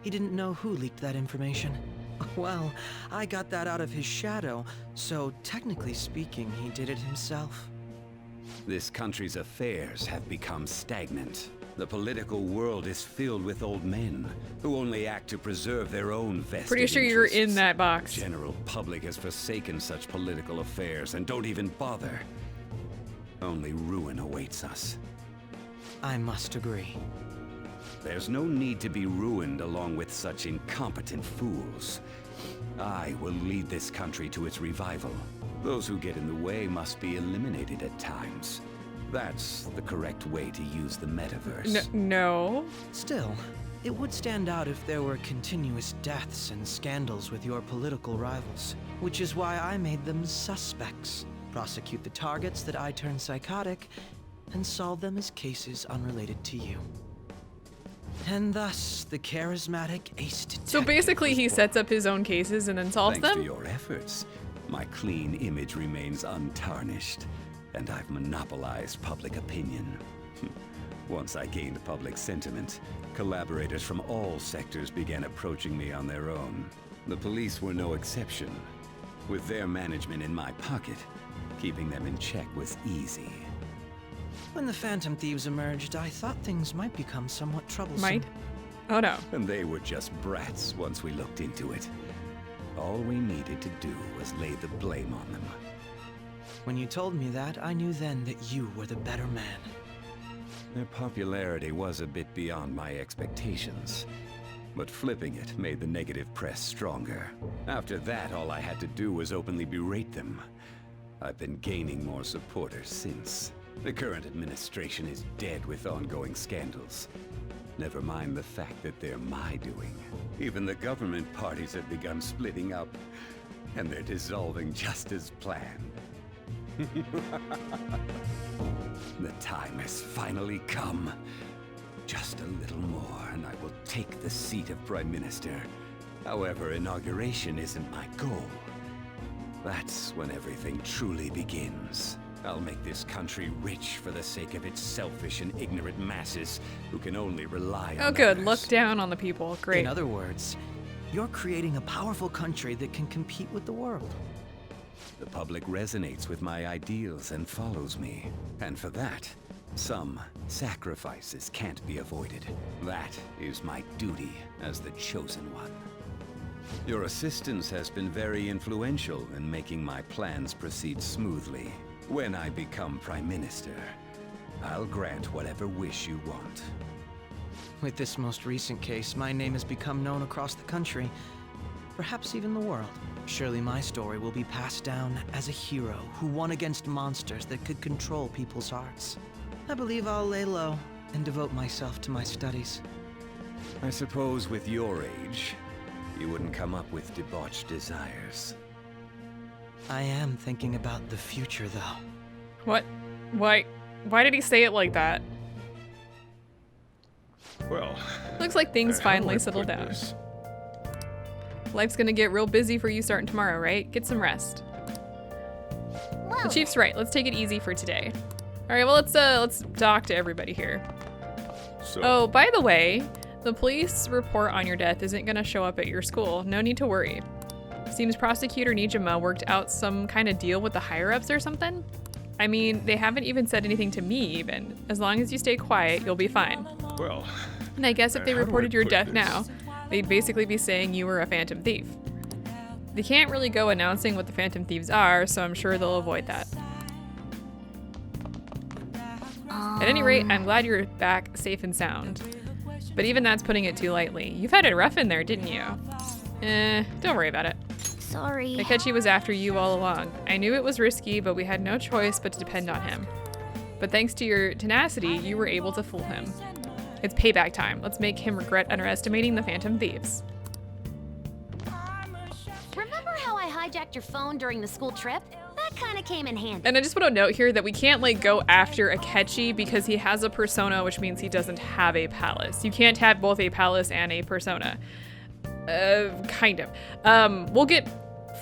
[SPEAKER 11] He didn't know who leaked that information. Well, I got that out of his shadow, so technically speaking, he did it himself.
[SPEAKER 14] This country's affairs have become stagnant. The political world is filled with old men who only act to preserve their own vested
[SPEAKER 1] Pretty sure you're in
[SPEAKER 14] interests.
[SPEAKER 1] that box.
[SPEAKER 14] The general public has forsaken such political affairs and don't even bother. Only ruin awaits us.
[SPEAKER 11] I must agree.
[SPEAKER 14] There's no need to be ruined along with such incompetent fools. I will lead this country to its revival. Those who get in the way must be eliminated at times. That's the correct way to use the metaverse.
[SPEAKER 1] No.
[SPEAKER 11] Still, it would stand out if there were continuous deaths and scandals with your political rivals, which is why I made them suspects. Prosecute the targets that I turn psychotic, and solve them as cases unrelated to you. And thus, the charismatic ace detective.
[SPEAKER 1] So basically,
[SPEAKER 11] was
[SPEAKER 1] he
[SPEAKER 11] born.
[SPEAKER 1] sets up his own cases and then solves
[SPEAKER 14] Thanks
[SPEAKER 1] them?
[SPEAKER 14] to your efforts, my clean image remains untarnished, and I've monopolized public opinion. Once I gained public sentiment, collaborators from all sectors began approaching me on their own. The police were no exception. With their management in my pocket, keeping them in check was easy.
[SPEAKER 11] When the Phantom Thieves emerged, I thought things might become somewhat troublesome.
[SPEAKER 1] Might? Oh no.
[SPEAKER 14] And they were just brats once we looked into it. All we needed to do was lay the blame on them.
[SPEAKER 11] When you told me that, I knew then that you were the better man.
[SPEAKER 14] Their popularity was a bit beyond my expectations, but flipping it made the negative press stronger. After that, all I had to do was openly berate them. I've been gaining more supporters since. The current administration is dead with ongoing scandals. Never mind the fact that they're my doing. Even the government parties have begun splitting up, and they're dissolving just as planned. The time has finally come. Just a little more, and I will take the seat of Prime Minister. However, inauguration isn't my goal. That's when everything truly begins. I'll make this country rich for the sake of its selfish and ignorant masses who can only rely on
[SPEAKER 1] Oh good,
[SPEAKER 14] others.
[SPEAKER 1] look down on the people. Great.
[SPEAKER 11] In other words, you're creating a powerful country that can compete with the world.
[SPEAKER 14] The public resonates with my ideals and follows me. And for that, some sacrifices can't be avoided. That is my duty as the chosen one. Your assistance has been very influential in making my plans proceed smoothly. When I become Prime Minister, I'll grant whatever wish you want.
[SPEAKER 11] With this most recent case, my name has become known across the country, perhaps even the world. Surely my story will be passed down as a hero who won against monsters that could control people's hearts. I believe I'll lay low and devote myself to my studies.
[SPEAKER 14] I suppose with your age, you wouldn't come up with debauched desires.
[SPEAKER 11] I am thinking about the future, though.
[SPEAKER 1] What? Why did he say it like that?
[SPEAKER 9] Well,
[SPEAKER 1] Looks like things
[SPEAKER 9] how do
[SPEAKER 1] finally
[SPEAKER 9] I
[SPEAKER 1] settled
[SPEAKER 9] put
[SPEAKER 1] down.
[SPEAKER 9] this?
[SPEAKER 1] Life's gonna get real busy for you starting tomorrow, right? Get some rest. The chief's right. Let's take it easy for today. All right, well, let's talk to everybody here.
[SPEAKER 9] So,
[SPEAKER 1] Oh, by the way, the police report on your death isn't gonna show up at your school. No need to worry. Seems Prosecutor Nijima worked out some kind of deal with the higher-ups or something. I mean, they haven't even said anything to me even. As long as you stay quiet, you'll be fine.
[SPEAKER 9] well,
[SPEAKER 1] And I guess if they
[SPEAKER 9] how do I
[SPEAKER 1] reported your
[SPEAKER 9] put
[SPEAKER 1] death
[SPEAKER 9] this?
[SPEAKER 1] now, they'd basically be saying you were a Phantom Thief. They can't really go announcing what the Phantom Thieves are, so I'm sure they'll avoid that. At any rate, I'm glad you're back safe and sound. But even that's putting it too lightly. You've had it rough in there, didn't you? Don't worry about it.
[SPEAKER 7] Sorry.
[SPEAKER 1] Akechi was after you all along. I knew it was risky, but we had no choice but to depend on him. But thanks to your tenacity, you were able to fool him. It's payback time. Let's make him regret underestimating the Phantom Thieves.
[SPEAKER 7] Remember how I hijacked your phone during the school trip? That kind of came in handy.
[SPEAKER 1] And I just want to note here that we can't like go after Akechi because he has a persona, which means he doesn't have a palace. You can't have both a palace and a persona. Kind of. We'll get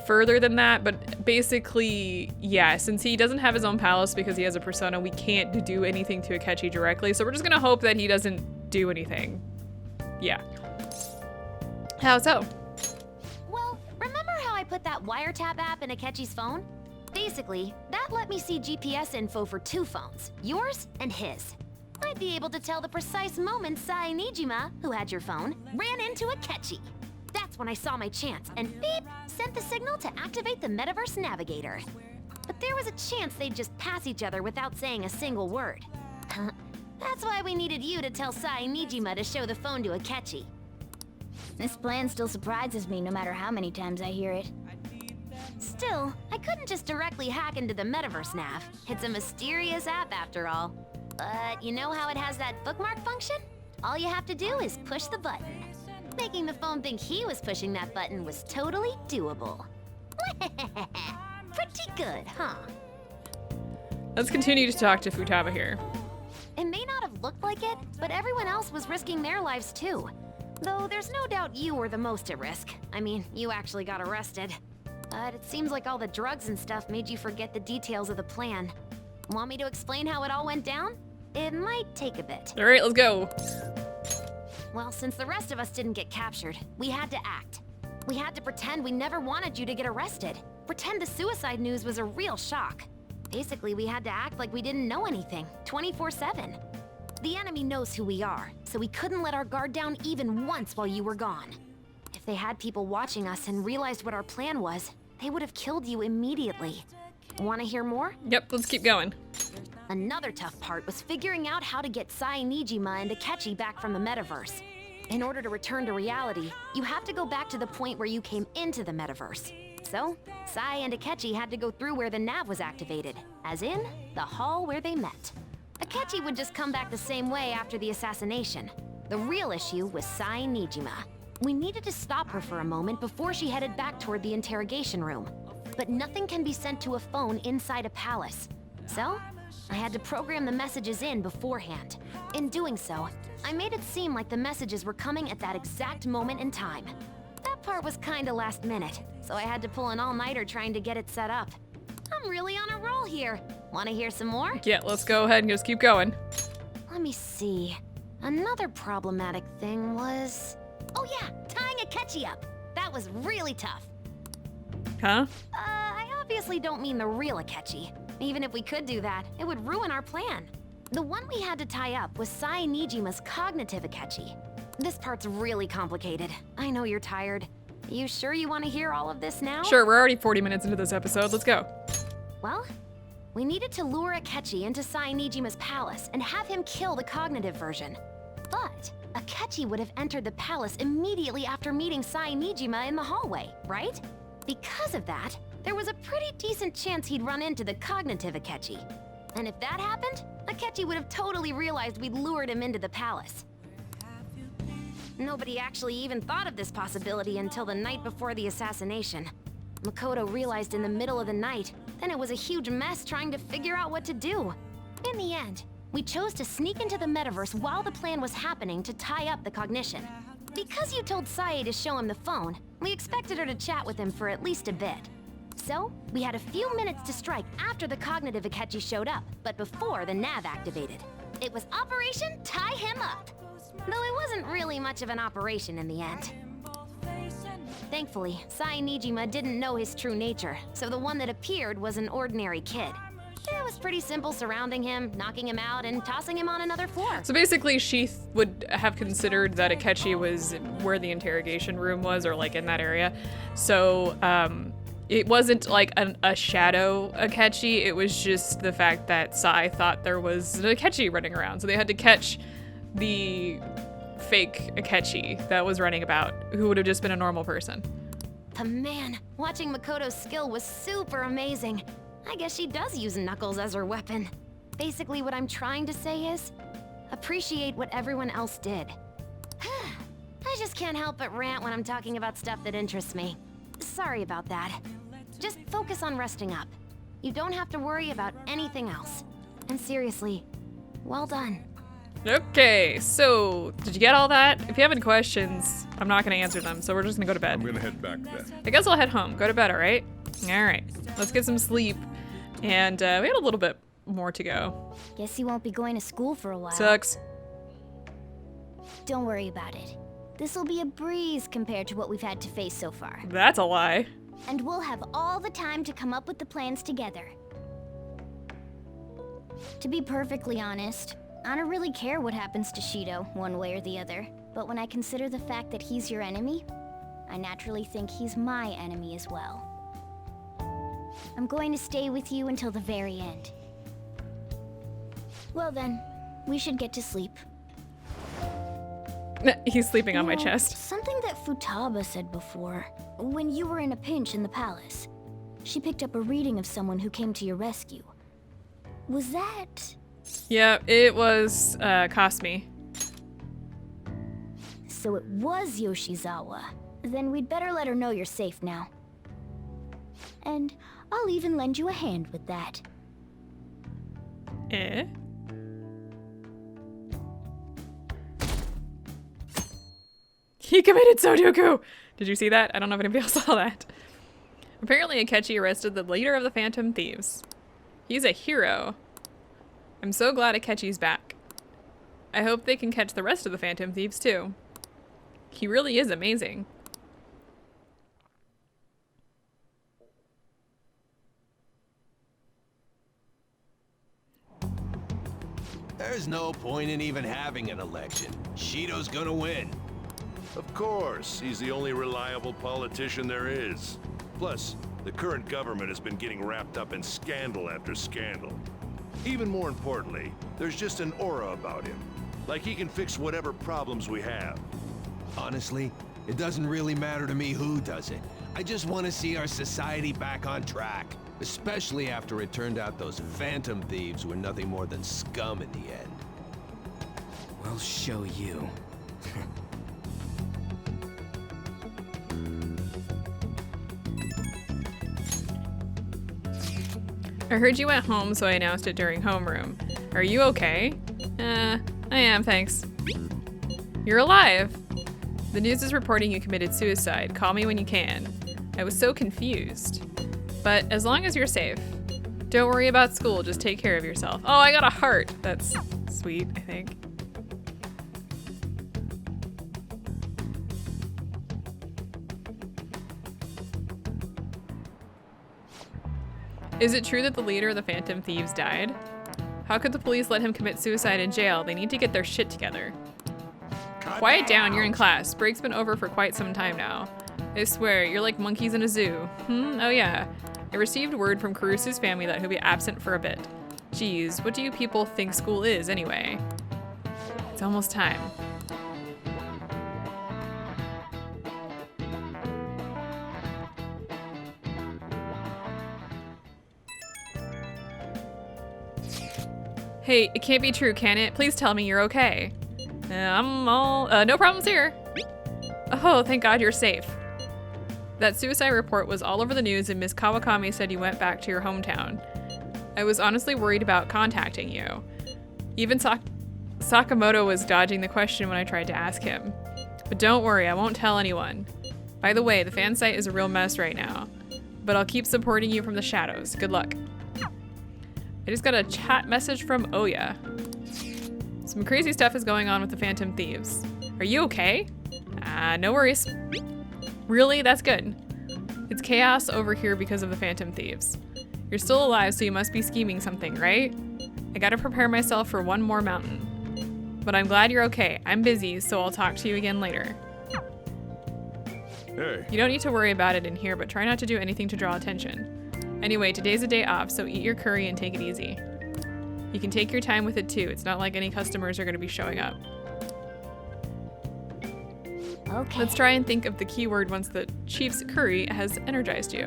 [SPEAKER 1] further than that, but basically, yeah, since he doesn't have his own palace because he has a persona, we can't do anything to Akechi directly, so we're just gonna hope that he doesn't do anything. Yeah. How so?
[SPEAKER 7] Well, remember how I put that wiretap app in Akechi's phone? Basically, that let me see GPS info for 2 phones, yours and his. I'd be able to tell the precise moment Sai Nijima, who had your phone, ran into Akechi. That's when I saw my chance, and beep, sent the signal to activate the Metaverse Navigator. But there was a chance they'd just pass each other without saying a single word. That's why we needed you to tell Sai Nijima to show the phone to Akechi.
[SPEAKER 13] This plan still surprises me no matter how many times I hear it.
[SPEAKER 7] Still, I couldn't just directly hack into the Metaverse Nav. It's a mysterious app after all. But you know how it has that bookmark function? All you have to do is push the button. Making the phone think he was pushing that button was totally doable. Pretty good, huh?
[SPEAKER 1] Let's continue to talk to Futaba here.
[SPEAKER 7] It may not have looked like it, but everyone else was risking their lives too. Though there's no doubt you were the most at risk. I mean, you actually got arrested. But it seems like all the drugs and stuff made you forget the details of the plan. Want me to explain how it all went down? It might take a bit.
[SPEAKER 1] All right, let's go.
[SPEAKER 7] Well, since the rest of us didn't get captured, we had to act. We had to pretend we never wanted you to get arrested. Pretend the suicide news was a real shock. Basically, we had to act like we didn't know anything, 24/7. The enemy knows who we are, so we couldn't let our guard down even once while you were gone. If they had people watching us and realized what our plan was, they would have killed you immediately. Want to hear more?
[SPEAKER 1] Yep, let's keep going.
[SPEAKER 7] Another tough part was figuring out how to get Sai Nijima and Akechi back from the metaverse. In order to return to reality, you have to go back to the point where you came into the metaverse. So, Sai and Akechi had to go through where the nav was activated, as in, the hall where they met. Akechi would just come back the same way after the assassination. The real issue was Sai Nijima. We needed to stop her for a moment before she headed back toward the interrogation room. But nothing can be sent to a phone inside a palace. So, I had to program the messages in beforehand. In doing so, I made it seem like the messages were coming at that exact moment in time. That part was kinda last minute, so I had to pull an all-nighter trying to get it set up. I'm really on a roll here. Wanna hear some more?
[SPEAKER 1] Yeah, let's go ahead and just keep going.
[SPEAKER 7] Let me see. Another problematic thing was... Oh yeah, tying Akechi up. That was really tough.
[SPEAKER 1] Huh?
[SPEAKER 7] I obviously don't mean the real Akechi. Even if we could do that, it would ruin our plan. The one we had to tie up was Sai Nijima's cognitive Akechi. This part's really complicated. I know you're tired. You sure you want to hear all of this now?
[SPEAKER 1] Sure, we're already 40 minutes into this episode. Let's go.
[SPEAKER 7] Well, we needed to lure Akechi into Sai Nijima's palace and have him kill the cognitive version. But Akechi would have entered the palace immediately after meeting Sai Nijima in the hallway, right? Because of that, there was a pretty decent chance he'd run into the cognitive Akechi. And if that happened, Akechi would have totally realized we'd lured him into the palace. Nobody actually even thought of this possibility until the night before the assassination. Makoto realized in the middle of the night, then it was a huge mess trying to figure out what to do. In the end, we chose to sneak into the metaverse while the plan was happening to tie up the cognition. Because you told Sae to show him the phone, we expected her to chat with him for at least a bit. So, we had a few minutes to strike after the cognitive Akechi showed up, but before the nav activated. It was Operation Tie Him Up. Though it wasn't really much of an operation in the end. Thankfully, Sai Nijima didn't know his true nature, so the one that appeared was an ordinary kid. It was pretty simple surrounding him, knocking him out, and tossing him on another floor.
[SPEAKER 1] So basically, she would have considered that Akechi was where the interrogation room was, or like in that area. So it wasn't like a shadow Akechi, it was just the fact that Sai thought there was an Akechi running around. So they had to catch the fake Akechi that was running about, who would have just been a normal person.
[SPEAKER 7] But man, watching Makoto's skill was super amazing. I guess she does use Knuckles as her weapon. Basically what I'm trying to say is, appreciate what everyone else did. I just can't help but rant when I'm talking about stuff that interests me. Sorry about that. Just focus on resting up. You don't have to worry about anything else. And seriously, well done.
[SPEAKER 1] Okay, so did you get all that? If you have any questions, I'm not gonna answer them, so we're just gonna go to bed.
[SPEAKER 9] I'm gonna head back then.
[SPEAKER 1] I guess I'll head home. Go to bed, all right? All right, let's get some sleep. And we had a little bit more to go.
[SPEAKER 13] Guess you won't be going to school for a while.
[SPEAKER 1] Sucks.
[SPEAKER 13] Don't worry about it. This'll be a breeze compared to what we've had to face so far.
[SPEAKER 1] That's a lie.
[SPEAKER 13] And we'll have all the time to come up with the plans together. To be perfectly honest, I don't really care what happens to Shido, one way or the other. But when I consider the fact that he's your enemy, I naturally think he's my enemy as well. I'm going to stay with you until the very end. Well then, we should get to sleep.
[SPEAKER 1] He's sleeping on my chest.
[SPEAKER 13] Something that Futaba said before, when you were in a pinch in the palace. She picked up a reading of someone who came to your rescue. Was that...
[SPEAKER 1] Yeah, it was Kasumi.
[SPEAKER 13] So it was Yoshizawa. Then we'd better let her know you're safe now. And I'll even lend you a hand with that.
[SPEAKER 1] Eh? He committed Sudoku! Did you see that? I don't know if anybody else saw that. Apparently Akechi arrested the leader of the Phantom Thieves. He's a hero. I'm so glad Akechi's back. I hope they can catch the rest of the Phantom Thieves too. He really is amazing.
[SPEAKER 15] There's no point in even having an election. Shido's gonna win.
[SPEAKER 9] Of course, he's the only reliable politician there is. Plus, the current government has been getting wrapped up in scandal after scandal. Even more importantly, there's just an aura about him. Like he can fix whatever problems we have.
[SPEAKER 15] Honestly, it doesn't really matter to me who does it. I just want to see our society back on track. Especially after it turned out those Phantom Thieves were nothing more than scum in the end.
[SPEAKER 11] We'll show you.
[SPEAKER 1] I heard you went home, so I announced it during homeroom. Are you okay? I am, thanks. You're alive. The news is reporting you committed suicide. Call me when you can. I was so confused. But as long as you're safe. Don't worry about school, just take care of yourself. Oh, I got a heart. That's sweet, I think. Is it true that the leader of the Phantom Thieves died? How could the police let him commit suicide in jail? They need to get their shit together. Quiet down, you're in class. Break's been over for quite some time now. I swear, you're like monkeys in a zoo. Oh yeah. I received word from Karusu's family that he'll be absent for a bit. Geez, what do you people think school is anyway? It's almost time. Hey, it can't be true, can it? Please tell me you're okay. No problems here. Oh, thank God you're safe. That suicide report was all over the news and Miss Kawakami said you went back to your hometown. I was honestly worried about contacting you. Even Sakamoto was dodging the question when I tried to ask him. But don't worry, I won't tell anyone. By the way, the fan site is a real mess right now. But I'll keep supporting you from the shadows. Good luck. I just got a chat message from Oya. Some crazy stuff is going on with the Phantom Thieves. Are you okay? No worries. Really? That's good. It's chaos over here because of the Phantom Thieves. You're still alive, so you must be scheming something, right? I gotta prepare myself for one more mountain. But I'm glad you're okay. I'm busy, so I'll talk to you again later.
[SPEAKER 9] Hey.
[SPEAKER 1] You don't need to worry about it in here, but try not to do anything to draw attention. Anyway, today's a day off, so eat your curry and take it easy. You can take your time with it too. It's not like any customers are gonna be showing up.
[SPEAKER 13] Okay.
[SPEAKER 1] Let's try and think of the keyword once the Chief's curry has energized you.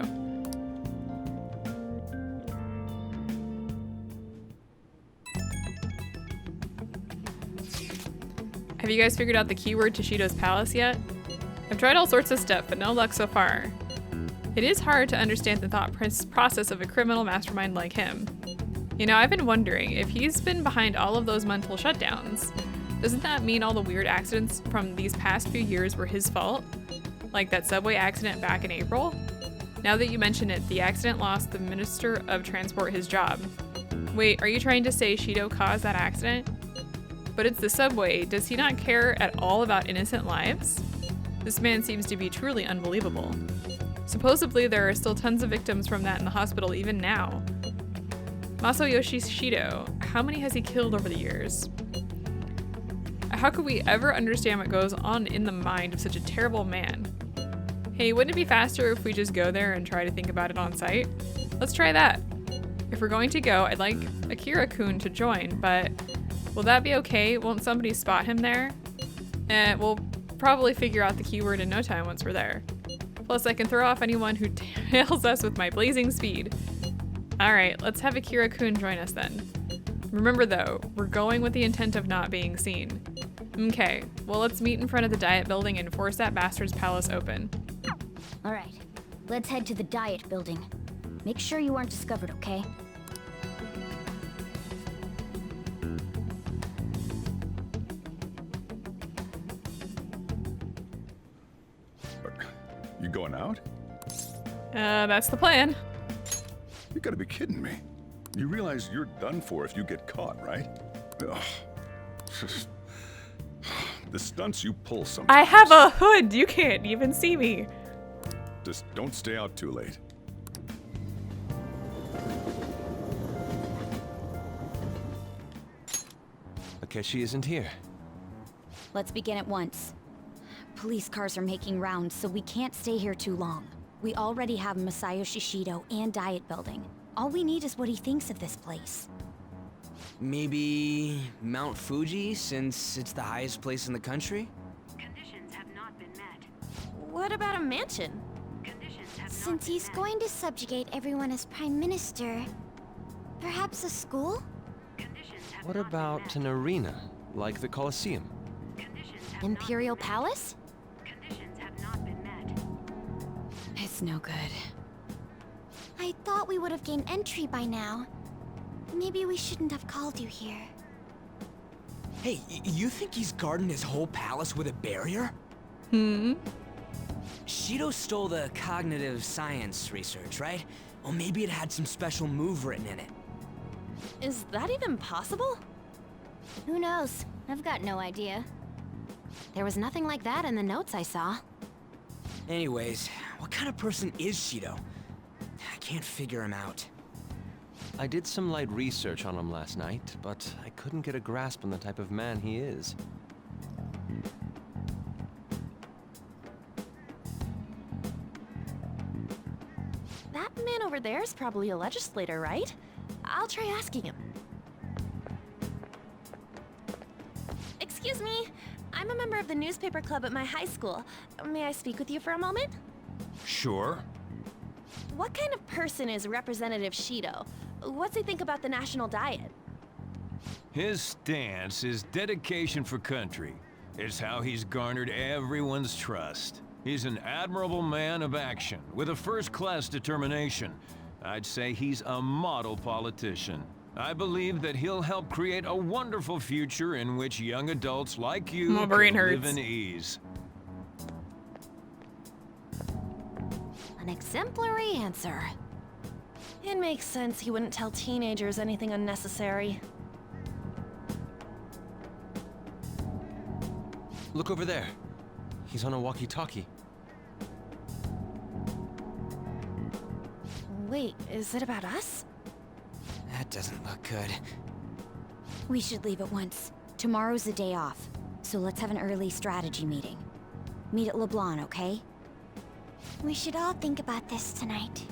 [SPEAKER 1] Have you guys figured out the keyword to Shido's palace yet? I've tried all sorts of stuff, but no luck so far. It is hard to understand the thought process of a criminal mastermind like him. You know, I've been wondering if he's been behind all of those mental shutdowns. Doesn't that mean all the weird accidents from these past few years were his fault? Like that subway accident back in April? Now that you mention it, the accident lost the Minister of Transport his job. Wait, are you trying to say Shido caused that accident? But it's the subway. Does he not care at all about innocent lives? This man seems to be truly unbelievable. Supposedly, there are still tons of victims from that in the hospital even now. Masayoshi Shido, how many has he killed over the years? How could we ever understand what goes on in the mind of such a terrible man? Hey, wouldn't it be faster if we just go there and try to think about it on site? Let's try that. If we're going to go, I'd like Akira-kun to join, but will that be okay? Won't somebody spot him there? We'll probably figure out the keyword in no time once we're there. Plus, I can throw off anyone who tails us with my blazing speed. Alright, let's have Akira-kun join us then. Remember though, we're going with the intent of not being seen. Okay, well let's meet in front of the Diet Building and force that bastard's palace open.
[SPEAKER 13] Alright, let's head to the Diet Building. Make sure you aren't discovered, okay?
[SPEAKER 9] You going out?
[SPEAKER 1] That's the plan.
[SPEAKER 9] You gotta be kidding me. You realize you're done for if you get caught, right? Ugh. The stunts you pull sometimes.
[SPEAKER 1] I have a hood! You can't even see me.
[SPEAKER 9] Just don't stay out too late.
[SPEAKER 5] Akechi isn't here.
[SPEAKER 13] Let's begin at once. Police cars are making rounds, so we can't stay here too long. We already have Masayoshi Shido and Diet Building. All we need is what he thinks of this place.
[SPEAKER 4] Maybe Mount Fuji, since it's the highest place in the country?
[SPEAKER 2] Conditions have not been met.
[SPEAKER 6] What about a mansion?
[SPEAKER 7] Since he's going to subjugate everyone as Prime Minister, perhaps a school?
[SPEAKER 5] What about an arena, like the Colosseum?
[SPEAKER 7] Imperial Palace?
[SPEAKER 10] It's no good.
[SPEAKER 7] I thought we would have gained entry by now. Maybe we shouldn't have called you here.
[SPEAKER 4] Hey, you think he's guarding his whole palace with a barrier? Shido stole the cognitive science research, right? Well, maybe it had some special move written in it.
[SPEAKER 6] Is that even possible?
[SPEAKER 7] Who knows? I've got no idea. There was nothing like that in the notes I saw.
[SPEAKER 4] Anyways, what kind of person is Shido? I can't figure him out.
[SPEAKER 5] I did some light research on him last night, but I couldn't get a grasp on the type of man he is.
[SPEAKER 6] That man over there is probably a legislator, right? I'll try asking him. Excuse me, I'm a member of the newspaper club at my high school. May I speak with you for a moment?
[SPEAKER 15] Sure.
[SPEAKER 6] What kind of person is Representative Shido? What's he think about the national diet?
[SPEAKER 16] His stance is dedication for country. It's how he's garnered everyone's trust. He's an admirable man of action, with a first-class determination. I'd say he's a model politician. I believe that he'll help create a wonderful future in which young adults like you
[SPEAKER 1] My
[SPEAKER 16] can
[SPEAKER 1] brain
[SPEAKER 16] live
[SPEAKER 1] hurts.
[SPEAKER 16] in ease.
[SPEAKER 7] An exemplary answer.
[SPEAKER 6] It makes sense he wouldn't tell teenagers anything unnecessary.
[SPEAKER 4] Look over there. He's on a walkie-talkie.
[SPEAKER 6] Wait, is it about us?
[SPEAKER 11] That doesn't look good.
[SPEAKER 13] We should leave at once. Tomorrow's the day off, so let's have an early strategy meeting. Meet at LeBlanc, okay?
[SPEAKER 7] We should all think about this tonight.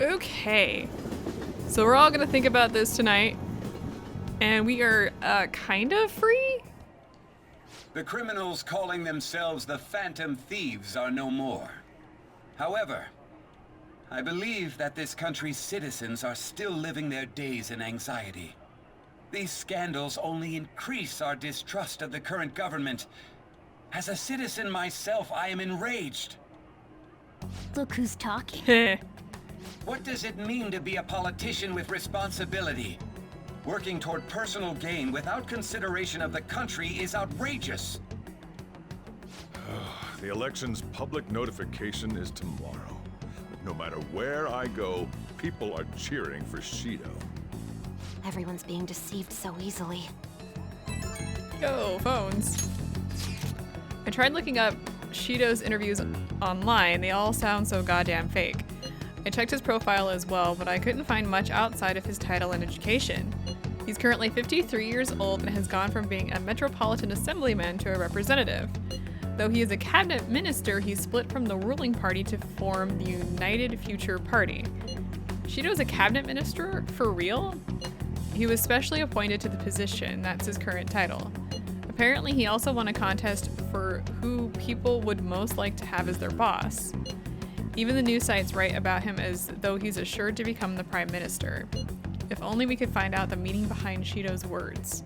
[SPEAKER 1] Okay. So we're all gonna think about this tonight. And we are kind of free?
[SPEAKER 17] The criminals calling themselves the Phantom Thieves are no more. However, I believe that this country's citizens are still living their days in anxiety. These scandals only increase our distrust of the current government. As a citizen myself, I am enraged.
[SPEAKER 13] Look who's talking.
[SPEAKER 17] What does it mean to be a politician with responsibility? Working toward personal gain without consideration of the country is outrageous.
[SPEAKER 9] The election's public notification is tomorrow. But no matter where I go, people are cheering for Shido.
[SPEAKER 7] Everyone's being deceived so easily.
[SPEAKER 1] Yo, phones. I tried looking up Shido's interviews online. They all sound so goddamn fake. I checked his profile as well, but I couldn't find much outside of his title and education. He's currently 53 years old and has gone from being a metropolitan assemblyman to a representative. Though he is a cabinet minister, he split from the ruling party to form the United Future Party. Shido's a cabinet minister? For real? He was specially appointed to the position. That's his current title. Apparently, he also won a contest for who people would most like to have as their boss. Even the news sites write about him as though he's assured to become the prime minister. If only we could find out the meaning behind Shido's words.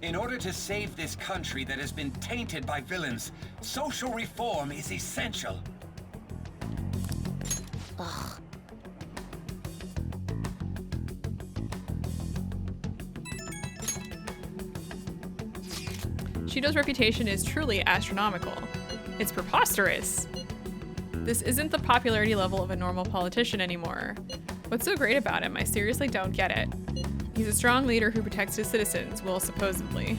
[SPEAKER 17] In order to save this country that has been tainted by villains, social reform is essential.
[SPEAKER 7] Ugh.
[SPEAKER 1] Shido's reputation is truly astronomical. It's preposterous. This isn't the popularity level of a normal politician anymore. What's so great about him? I seriously don't get it. He's a strong leader who protects his citizens, well, supposedly.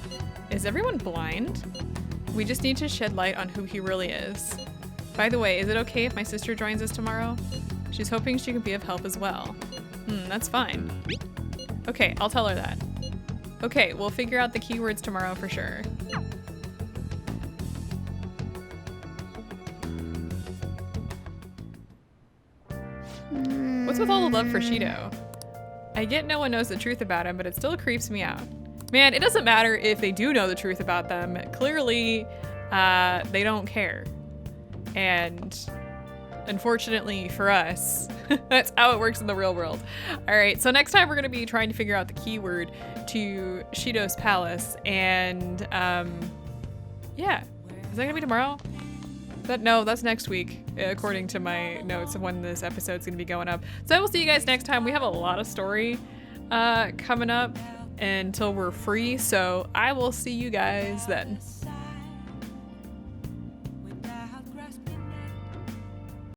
[SPEAKER 1] Is everyone blind? We just need to shed light on who he really is. By the way, is it okay if my sister joins us tomorrow? She's hoping she can be of help as well. That's fine. Okay, I'll tell her that. Okay, we'll figure out the keywords tomorrow for sure. What's with all the love for Shido? I get no one knows the truth about him, but it still creeps me out. Man, it doesn't matter if they do know the truth about them. Clearly, they don't care. And unfortunately for us, that's how it works in the real world. All right, so next time we're gonna be trying to figure out the keyword to Shido's palace. And yeah, is that gonna be tomorrow? No, that's next week, according to my notes of when this episode's gonna be going up. So I will see you guys next time. We have a lot of story coming up until we're free, so I will see you guys then.